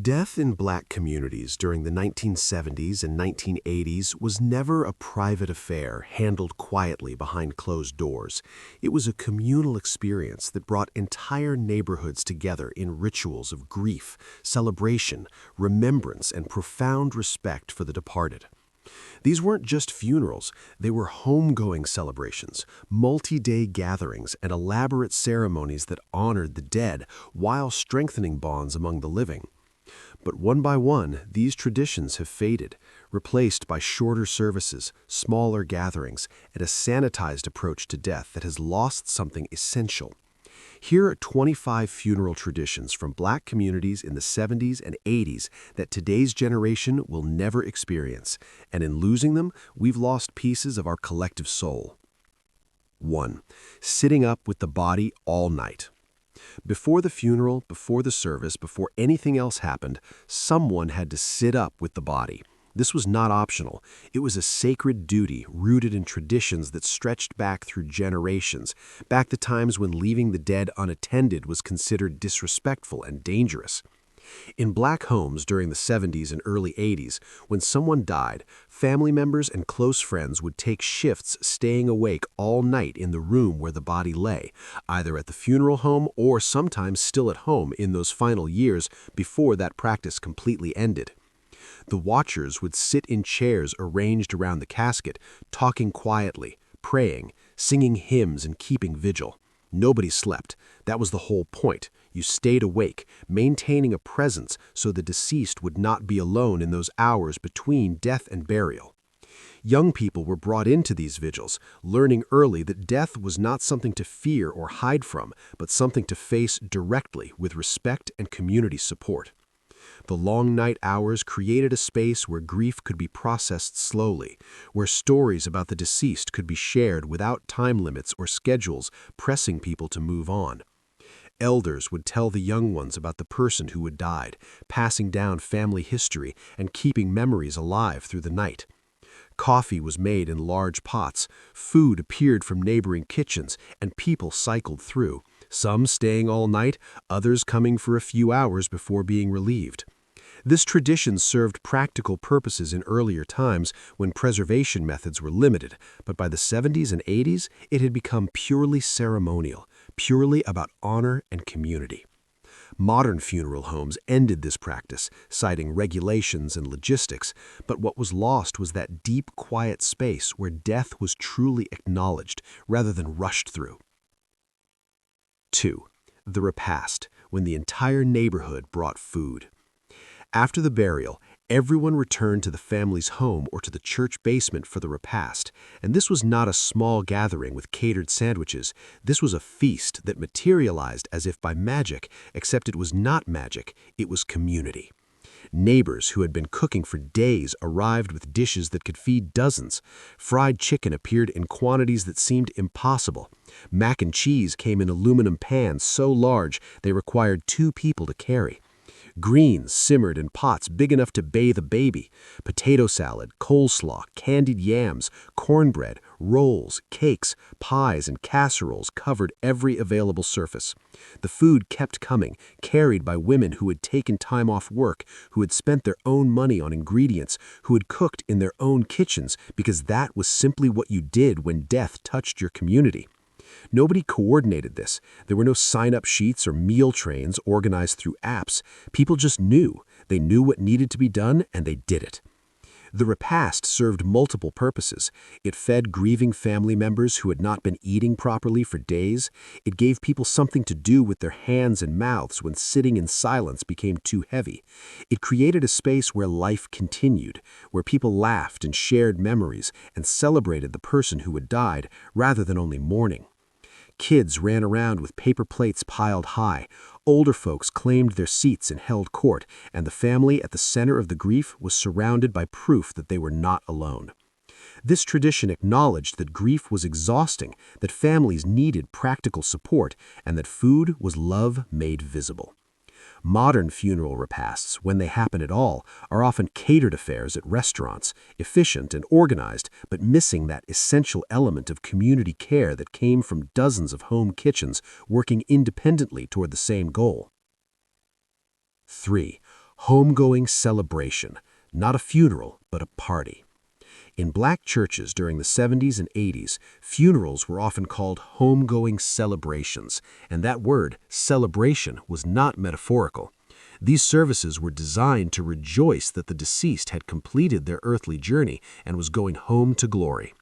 Death in Black communities during the 1970s and 1980s was never a private affair handled quietly behind closed doors. It was a communal experience that brought entire neighborhoods together in rituals of grief, celebration, remembrance, and profound respect for the departed. These weren't just funerals, they were homegoing celebrations, multi-day gatherings, and elaborate ceremonies that honored the dead while strengthening bonds among the living. But one by one, these traditions have faded, replaced by shorter services, smaller gatherings, and a sanitized approach to death that has lost something essential. Here are 25 funeral traditions from Black communities in the 70s and 80s that today's generation will never experience, and in losing them, we've lost pieces of our collective soul. 1. Sitting up with the body all night. Before the funeral, before the service, before anything else happened, someone had to sit up with the body. This was not optional. It was a sacred duty rooted in traditions that stretched back through generations, back to times when leaving the dead unattended was considered disrespectful and dangerous. In Black homes during the 70s and early 80s, when someone died, family members and close friends would take shifts staying awake all night in the room where the body lay, either at the funeral home or sometimes still at home in those final years before that practice completely ended. The watchers would sit in chairs arranged around the casket, talking quietly, praying, singing hymns, and keeping vigil. Nobody slept. That was the whole point. You stayed awake, maintaining a presence so the deceased would not be alone in those hours between death and burial. Young people were brought into these vigils, learning early that death was not something to fear or hide from, but something to face directly with respect and community support. The long night hours created a space where grief could be processed slowly, where stories about the deceased could be shared without time limits or schedules pressing people to move on. Elders would tell the young ones about the person who had died, passing down family history and keeping memories alive through the night. Coffee was made in large pots, food appeared from neighboring kitchens, and people cycled through, some staying all night, others coming for a few hours before being relieved. This tradition served practical purposes in earlier times when preservation methods were limited, but by the 70s and 80s, it had become purely ceremonial, purely about honor and community. Modern funeral homes ended this practice, citing regulations and logistics, but what was lost was that deep, quiet space where death was truly acknowledged rather than rushed through. 2. The repast, when the entire neighborhood brought food. After the burial, everyone returned to the family's home or to the church basement for the repast, and this was not a small gathering with catered sandwiches. This was a feast that materialized as if by magic, except it was not magic, it was community. Neighbors who had been cooking for days arrived with dishes that could feed dozens. Fried chicken appeared in quantities that seemed impossible. Mac and cheese came in aluminum pans so large they required 2 people to carry. Greens simmered in pots big enough to bathe a baby. Potato salad, coleslaw, candied yams, cornbread, rolls, cakes, pies, and casseroles covered every available surface. The food kept coming, carried by women who had taken time off work, who had spent their own money on ingredients, who had cooked in their own kitchens because that was simply what you did when death touched your community. Nobody coordinated this. There were no sign-up sheets or meal trains organized through apps. People just knew. They knew what needed to be done, and they did it. The repast served multiple purposes. It fed grieving family members who had not been eating properly for days. It gave people something to do with their hands and mouths when sitting in silence became too heavy. It created a space where life continued, where people laughed and shared memories and celebrated the person who had died rather than only mourning. Kids ran around with paper plates piled high. Older folks claimed their seats and held court, and the family at the center of the grief was surrounded by proof that they were not alone. This tradition acknowledged that grief was exhausting, that families needed practical support, and that food was love made visible. Modern funeral repasts, when they happen at all, are often catered affairs at restaurants, efficient and organized, but missing that essential element of community care that came from dozens of home kitchens working independently toward the same goal. 3. Homegoing Celebration, not a funeral, but a party. In black churches during the 70s and 80s, funerals were often called homegoing celebrations, and that word, celebration, was not metaphorical. These services were designed to rejoice that the deceased had completed their earthly journey and was going home to glory.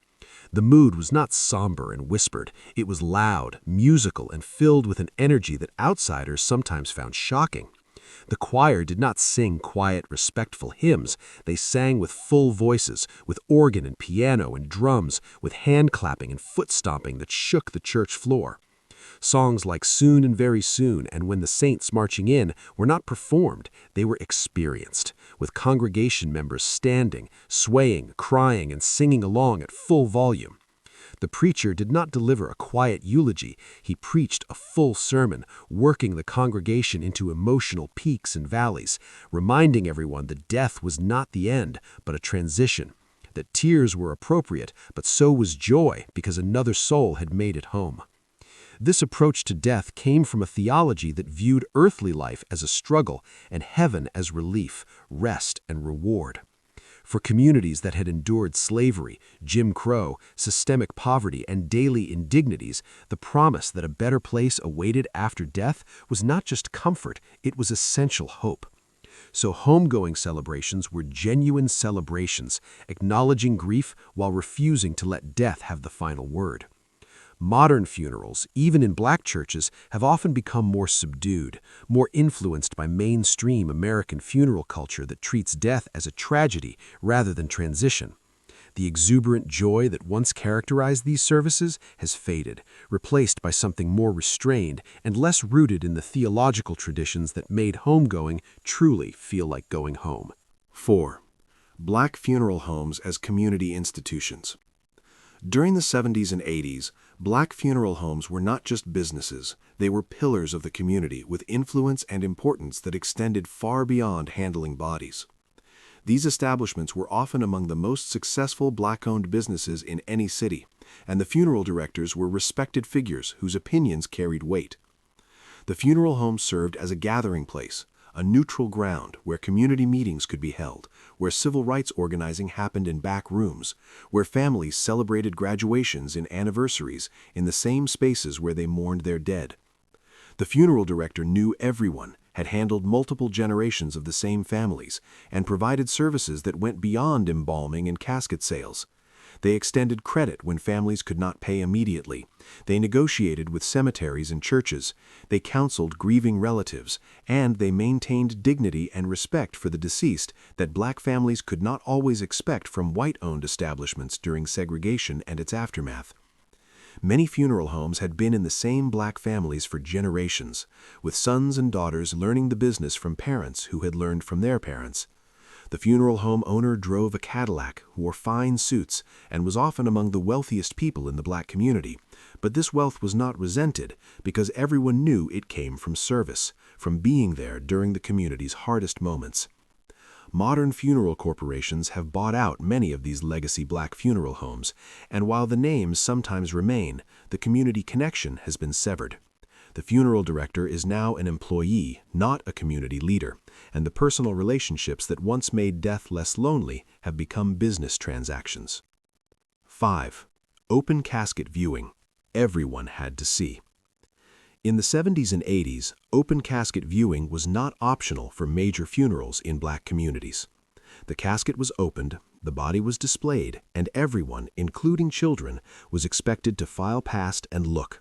The mood was not somber and whispered. It was loud, musical, and filled with an energy that outsiders sometimes found shocking. The choir did not sing quiet, respectful hymns. They sang with full voices, with organ and piano and drums, with hand clapping and foot stomping that shook the church floor. Songs like Soon and Very Soon and When the Saints Marching In were not performed, they were experienced, with congregation members standing, swaying, crying, and singing along at full volume. The preacher did not deliver a quiet eulogy. He preached a full sermon, working the congregation into emotional peaks and valleys, reminding everyone that death was not the end, but a transition, that tears were appropriate, but so was joy because another soul had made it home. This approach to death came from a theology that viewed earthly life as a struggle and heaven as relief, rest, and reward. For communities that had endured slavery, Jim Crow, systemic poverty, and daily indignities, the promise that a better place awaited after death was not just comfort, it was essential hope. So homegoing celebrations were genuine celebrations, acknowledging grief while refusing to let death have the final word. Modern funerals, even in black churches, have often become more subdued, more influenced by mainstream American funeral culture that treats death as a tragedy rather than transition. The exuberant joy that once characterized these services has faded, replaced by something more restrained and less rooted in the theological traditions that made homegoing truly feel like going home. 4. Black funeral homes as community institutions. During the 70s and 80s, black funeral homes were not just businesses, they were pillars of the community with influence and importance that extended far beyond handling bodies. These establishments were often among the most successful black-owned businesses in any city, and the funeral directors were respected figures whose opinions carried weight. The funeral home served as a gathering place, a neutral ground where community meetings could be held, where civil rights organizing happened in back rooms, where families celebrated graduations and anniversaries in the same spaces where they mourned their dead. The funeral director knew everyone, had handled multiple generations of the same families, and provided services that went beyond embalming and casket sales. They extended credit when families could not pay immediately. They negotiated with cemeteries and churches. They counseled grieving relatives, and they maintained dignity and respect for the deceased that black families could not always expect from white-owned establishments during segregation and its aftermath. Many funeral homes had been in the same black families for generations, with sons and daughters learning the business from parents who had learned from their parents. The funeral home owner drove a Cadillac, wore fine suits, and was often among the wealthiest people in the black community. But this wealth was not resented because everyone knew it came from service, from being there during the community's hardest moments. Modern funeral corporations have bought out many of these legacy black funeral homes, and while the names sometimes remain, the community connection has been severed. The funeral director is now an employee, not a community leader, and the personal relationships that once made death less lonely have become business transactions. 5. Open casket viewing. Everyone had to see. In the 70s and 80s, open casket viewing was not optional for major funerals in black communities. The casket was opened, the body was displayed, and everyone, including children, was expected to file past and look.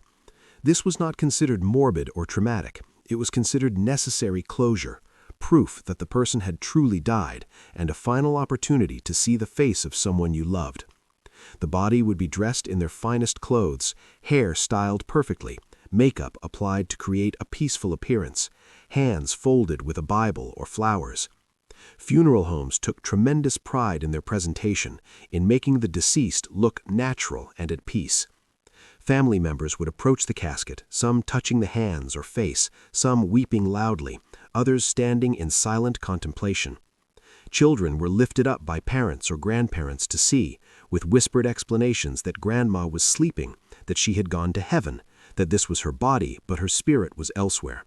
This was not considered morbid or traumatic. It was considered necessary closure, proof that the person had truly died, and a final opportunity to see the face of someone you loved. The body would be dressed in their finest clothes, hair styled perfectly, makeup applied to create a peaceful appearance, hands folded with a Bible or flowers. Funeral homes took tremendous pride in their presentation, in making the deceased look natural and at peace. Family members would approach the casket, some touching the hands or face, some weeping loudly, others standing in silent contemplation. Children were lifted up by parents or grandparents to see, with whispered explanations that grandma was sleeping, that she had gone to heaven, that this was her body but her spirit was elsewhere.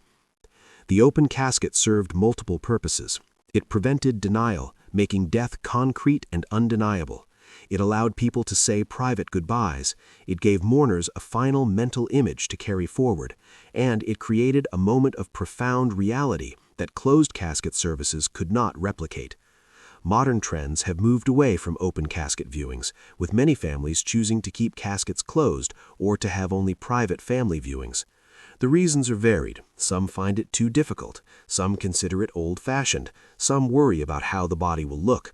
The open casket served multiple purposes. It prevented denial, making death concrete and undeniable. It allowed people to say private goodbyes. It gave mourners a final mental image to carry forward. And it created a moment of profound reality that closed casket services could not replicate. Modern trends have moved away from open casket viewings, with many families choosing to keep caskets closed or to have only private family viewings. The reasons are varied. Some find it too difficult. Some consider it old-fashioned. Some worry about how the body will look.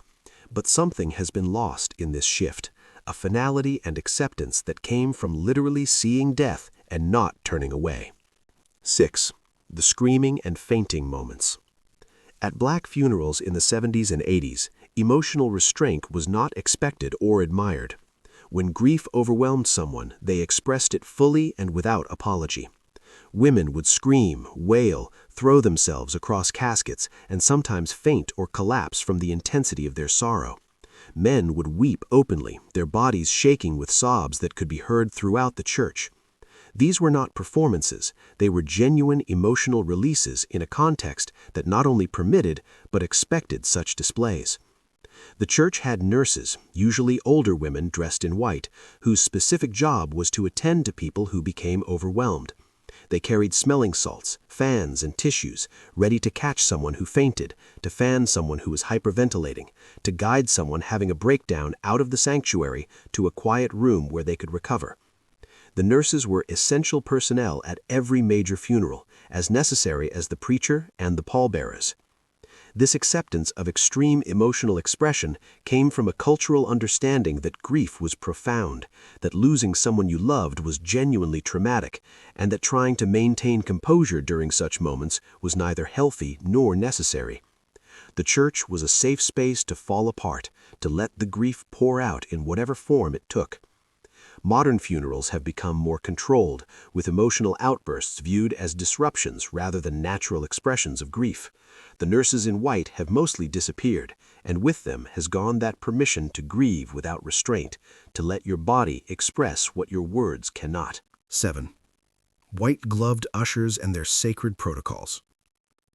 But something has been lost in this shift, a finality and acceptance that came from literally seeing death and not turning away. 6. The screaming and fainting moments. At Black funerals in the 70s and 80s, emotional restraint was not expected or admired. When grief overwhelmed someone, they expressed it fully and without apology. Women would scream, wail, throw themselves across caskets, and sometimes faint or collapse from the intensity of their sorrow. Men would weep openly, their bodies shaking with sobs that could be heard throughout the church. These were not performances, they were genuine emotional releases in a context that not only permitted but expected such displays. The church had nurses, usually older women dressed in white, whose specific job was to attend to people who became overwhelmed. They carried smelling salts, fans, and tissues, ready to catch someone who fainted, to fan someone who was hyperventilating, to guide someone having a breakdown out of the sanctuary to a quiet room where they could recover. The nurses were essential personnel at every major funeral, as necessary as the preacher and the pallbearers. This acceptance of extreme emotional expression came from a cultural understanding that grief was profound, that losing someone you loved was genuinely traumatic, and that trying to maintain composure during such moments was neither healthy nor necessary. The church was a safe space to fall apart, to let the grief pour out in whatever form it took. Modern funerals have become more controlled, with emotional outbursts viewed as disruptions rather than natural expressions of grief. The nurses in white have mostly disappeared, and with them has gone that permission to grieve without restraint, to let your body express what your words cannot. 7. White-gloved ushers and their sacred protocols.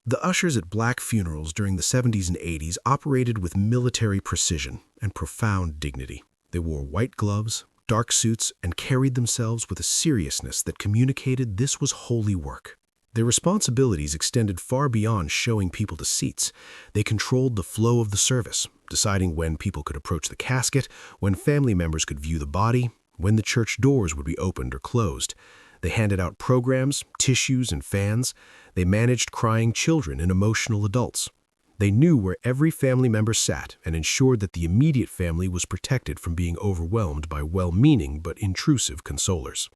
The ushers at Black funerals during the 70s and 80s operated with military precision and profound dignity. They wore white gloves, dark suits, and carried themselves with a seriousness that communicated this was holy work. Their responsibilities extended far beyond showing people to seats. They controlled the flow of the service, deciding when people could approach the casket, when family members could view the body, when the church doors would be opened or closed. They handed out programs, tissues, and fans. They managed crying children and emotional adults. They knew where every family member sat and ensured that the immediate family was protected from being overwhelmed by well-meaning but intrusive consolers.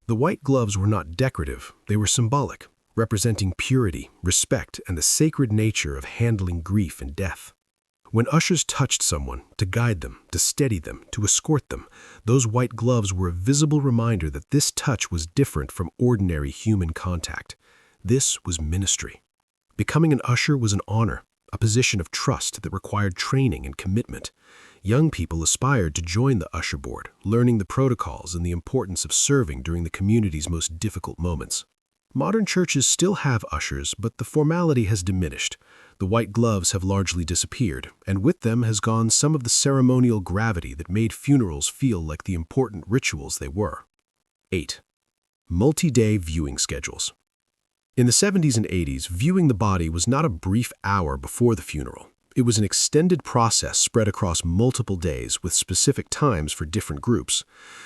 The white gloves were not decorative, they were symbolic, representing purity, respect, and the sacred nature of handling grief and death. When ushers touched someone, to guide them, to steady them, to escort them, those white gloves were a visible reminder that this touch was different from ordinary human contact. This was ministry. Becoming an usher was an honor, a position of trust that required training and commitment. Young people aspired to join the usher board, learning the protocols and the importance of serving during the community's most difficult moments. Modern churches still have ushers, but the formality has diminished. The white gloves have largely disappeared, and with them has gone some of the ceremonial gravity that made funerals feel like the important rituals they were. 8. Multi-day viewing schedules. In the 70s and 80s, viewing the body was not a brief hour before the funeral. It was an extended process spread across multiple days with specific times for different groups.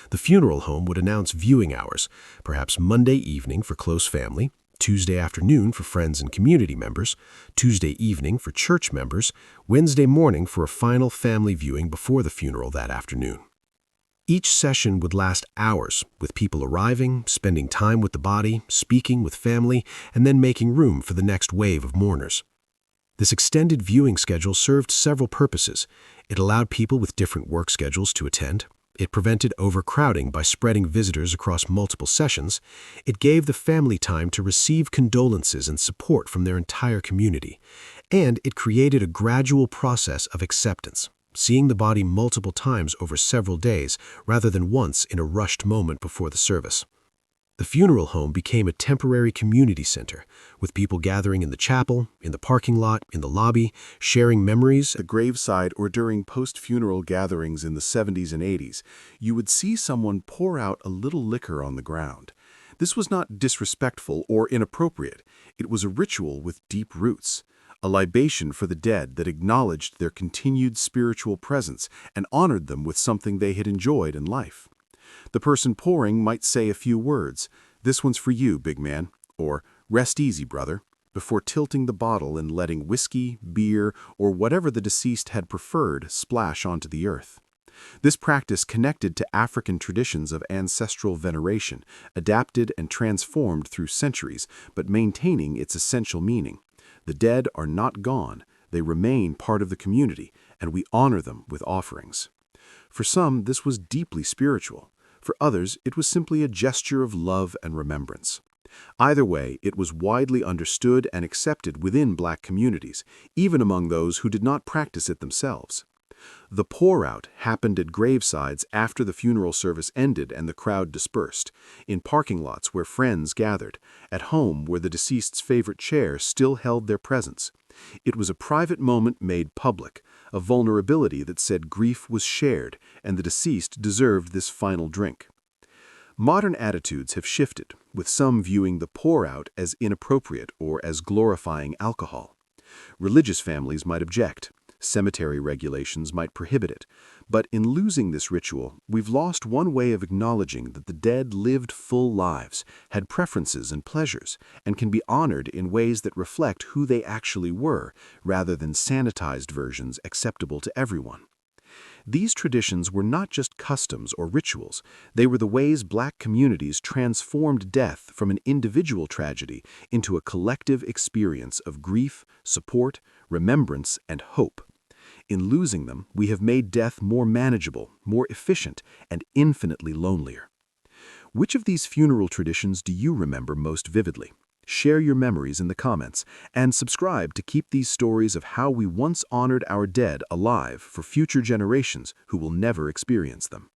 The funeral home would announce viewing hours, perhaps Monday evening for close family, Tuesday afternoon for friends and community members, Tuesday evening for church members, Wednesday morning for a final family viewing before the funeral that afternoon. Each session would last hours, with people arriving, spending time with the body, speaking with family, and then making room for the next wave of mourners. This extended viewing schedule served several purposes. It allowed people with different work schedules to attend. It prevented overcrowding by spreading visitors across multiple sessions. It gave the family time to receive condolences and support from their entire community. And it created a gradual process of acceptance, seeing the body multiple times over several days rather than once in a rushed moment before the service. The funeral home became a temporary community center, with people gathering in the chapel, in the parking lot, in the lobby, sharing memories. The graveside or during post-funeral gatherings in the 70s and 80s, you would see someone pour out a little liquor on the ground. This was not disrespectful or inappropriate. It was a ritual with deep roots, a libation for the dead that acknowledged their continued spiritual presence and honored them with something they had enjoyed in life. The person pouring might say a few words, "This one's for you, big man," or "Rest easy, brother," before tilting the bottle and letting whiskey, beer, or whatever the deceased had preferred splash onto the earth. This practice connected to African traditions of ancestral veneration, adapted and transformed through centuries, but maintaining its essential meaning. The dead are not gone, they remain part of the community, and we honor them with offerings. For some, this was deeply spiritual. For others, it was simply a gesture of love and remembrance. Either way, it was widely understood and accepted within Black communities, even among those who did not practice it themselves. The pour-out happened at gravesides after the funeral service ended and the crowd dispersed, in parking lots where friends gathered, at home where the deceased's favorite chair still held their presence. It was a private moment made public, a vulnerability that said grief was shared and the deceased deserved this final drink. Modern attitudes have shifted, with some viewing the pour-out as inappropriate or as glorifying alcohol. Religious families might object. Cemetery regulations might prohibit it. But in losing this ritual, we've lost one way of acknowledging that the dead lived full lives, had preferences and pleasures, and can be honored in ways that reflect who they actually were, rather than sanitized versions acceptable to everyone. These traditions were not just customs or rituals, they were the ways Black communities transformed death from an individual tragedy into a collective experience of grief, support, remembrance, and hope. In losing them, we have made death more manageable, more efficient, and infinitely lonelier. Which of these funeral traditions do you remember most vividly? Share your memories in the comments, and subscribe to keep these stories of how we once honored our dead alive for future generations who will never experience them.